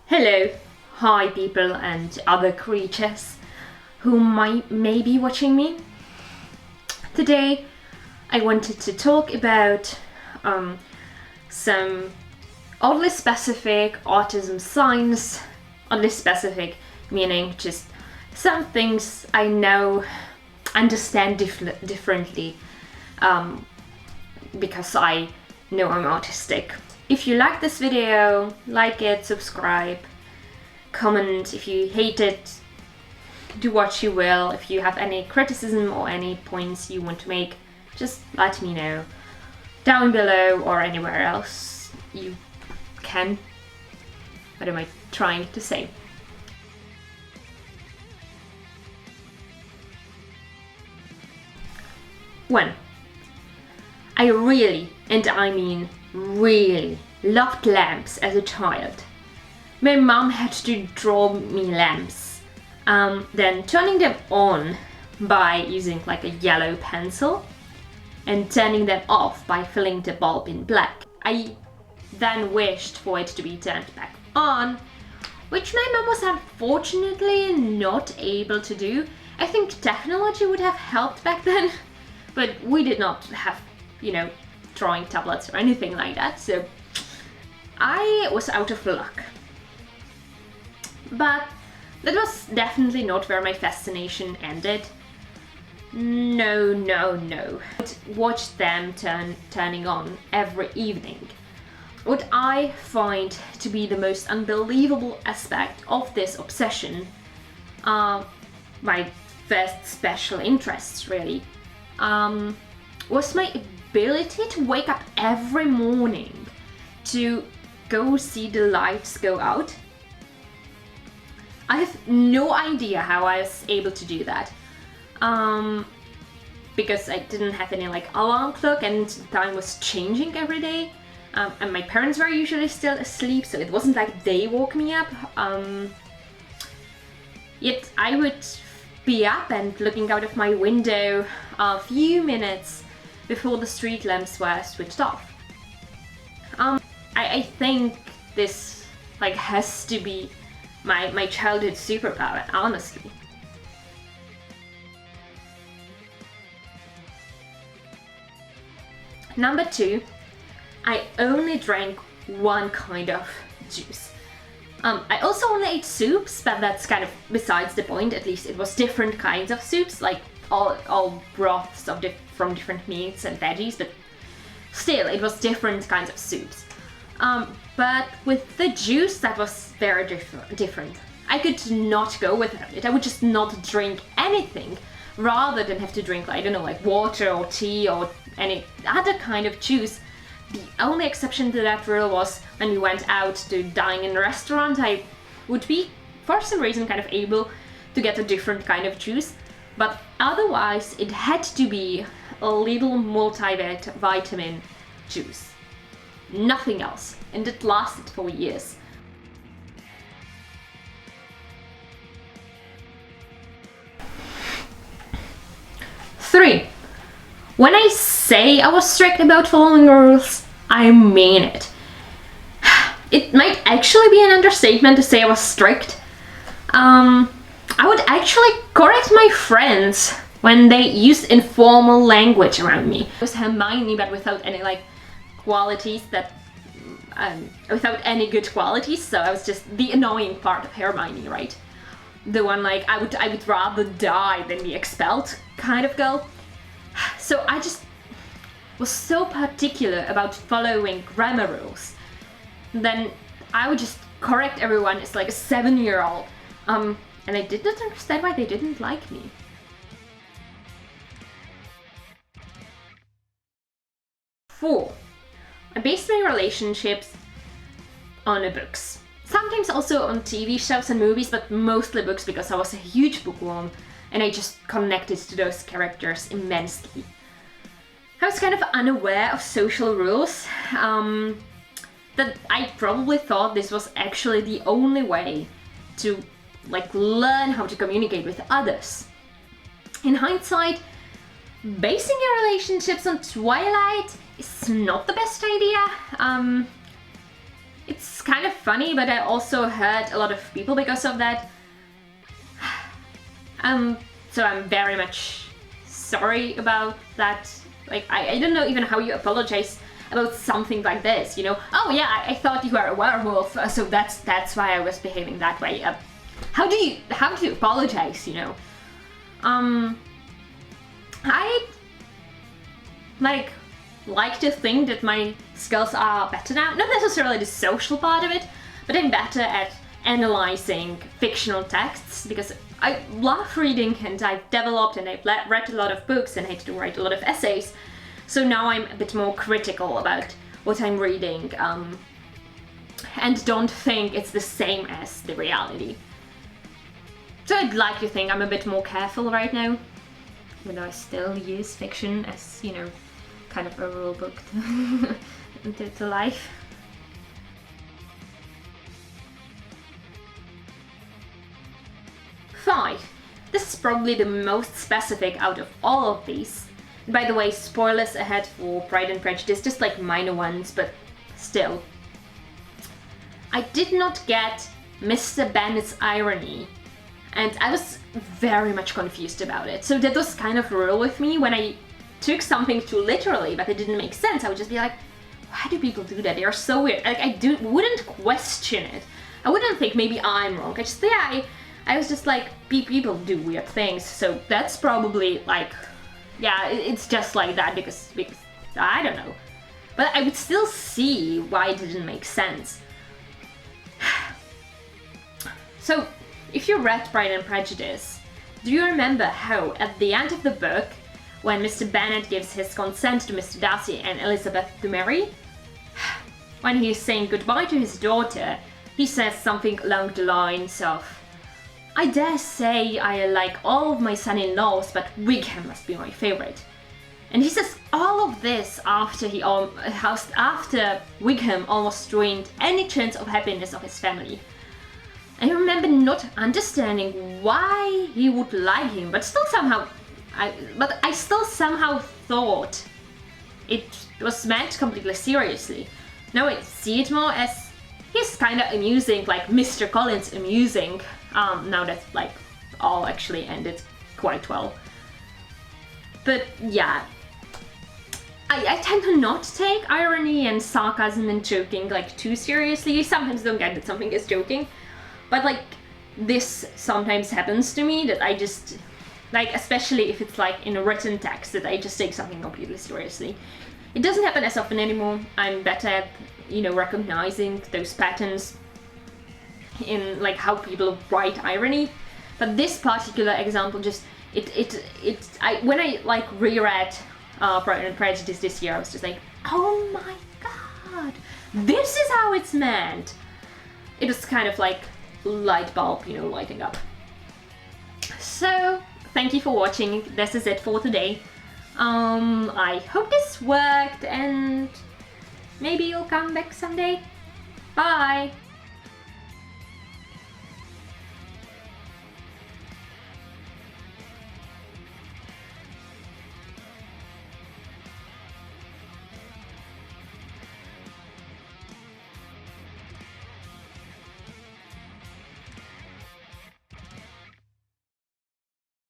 Hello, hi people and other creatures who may be watching me. Today I wanted to talk about some oddly specific autism signs. Oddly specific meaning just some things I now understand differently because I know I'm autistic. If you like this video, like it, subscribe, comment. If you hate it, do what you will. If you have any criticism or any points you want to make, just let me know down below or anywhere else you can. What am I trying to say? One, I really, and I mean really, loved lamps as a child. My mom had to draw me lamps, then turning them on by using like a yellow pencil and turning them off by filling the bulb in black. I then wished for it to be turned back on, which my mom was unfortunately not able to do. I think technology would have helped back then, but we did not have, drawing tablets or anything like that, so I was out of luck. But that was definitely not where my fascination ended. No. I'd watch them turning on every evening. What I find to be the most unbelievable aspect of this obsession, my first special interests really, was my ability to wake up every morning to go see the lights go out. I have no idea how I was able to do that, because I didn't have any alarm clock and time was changing every day, and my parents were usually still asleep, so it wasn't like they woke me up, yet I would be up and looking out of my window a few minutes before the street lamps were switched off. I think this has to be my childhood superpower, honestly. Number 2, I only drank one kind of juice. I also only ate soups, but that's kind of besides the point. At least it was different kinds of soups, like all broths from different meats and veggies, but still it was different kinds of soups. But with the juice, that was very different. I could not go without it. I would just not drink anything rather than have to drink, water or tea or any other kind of juice. The only exception to that rule was when we went out to dine in a restaurant. I would be, for some reason, kind of able to get a different kind of juice, but otherwise it had to be a little multivitamin juice. Nothing else, and it lasted for years. Three, when I say I was strict about following rules, I mean it. It might actually be an understatement to say I was strict. I would actually correct my friends when they used informal language around me. It was Hermione, but without any qualities that, without any good qualities. So I was just the annoying part of Hermione, right? The one I would rather die than be expelled kind of girl. So I just was so particular about following grammar rules. Then I would just correct everyone as a 7-year-old. And I did not understand why they didn't like me. Four, I based my relationships on the books. Sometimes also on TV shows and movies, but mostly books because I was a huge bookworm and I just connected to those characters immensely. I was kind of unaware of social rules, that I probably thought this was actually the only way to learn how to communicate with others. In hindsight, basing your relationships on Twilight is not the best idea. it's kind of funny, but I also hurt a lot of people because of that. So I'm very much sorry about that. Like, I don't know even how you apologize about something like this, you know? Oh yeah, I thought you were a werewolf, so that's why I was behaving that way. How do you apologize, you know? I like to think that my skills are better now. Not necessarily the social part of it, but I'm better at analyzing fictional texts because I love reading, and I've developed and I've read a lot of books and I had to write a lot of essays. So now I'm a bit more critical about what I'm reading, and don't think it's the same as the reality. So I'd like to think I'm a bit more careful right now, even though I still use fiction as, you know, kind of a rule book to life. Five. This is probably the most specific out of all of these. By the way, spoilers ahead for Pride and Prejudice, just like minor ones, but still. I did not get Mr. Bennet's irony, and I was very much confused about it. So that was kind of real with me when I took something too literally, but it didn't make sense. I would just be like, why do people do that? They are so weird. Like, wouldn't question it. I wouldn't think maybe I'm wrong. I was just like, people do weird things, so that's probably like, yeah, it's just like that because I don't know. But I would still see why it didn't make sense. So, if you read Pride and Prejudice, do you remember how at the end of the book, when Mr. Bennet gives his consent to Mr. Darcy and Elizabeth to marry, when he's saying goodbye to his daughter, he says something along the lines of, I dare say I like all of my son-in-laws, but Wickham must be my favorite. And he says all of this after after Wickham almost ruined any chance of happiness of his family. And I remember not understanding why he would like him, but I still somehow thought it was meant completely seriously. Now I see it more as he's kind of amusing, like Mr. Collins amusing. Now that like all actually ended quite well. But yeah, I tend to not take irony and sarcasm and joking like too seriously. You sometimes don't get that something is joking, but like this sometimes happens to me that I just like, especially if it's like in a written text, that I just take something completely seriously. It doesn't happen as often anymore. I'm better at, you know, recognizing those patterns in like how people write irony, but this particular example just when I like reread Pride and Prejudice this year, I was just like, oh my god, this is how it's meant. It was kind of like light bulb, you know, lighting up. So thank you for watching. This is it for today. I hope this worked, and maybe you'll come back someday. Bye.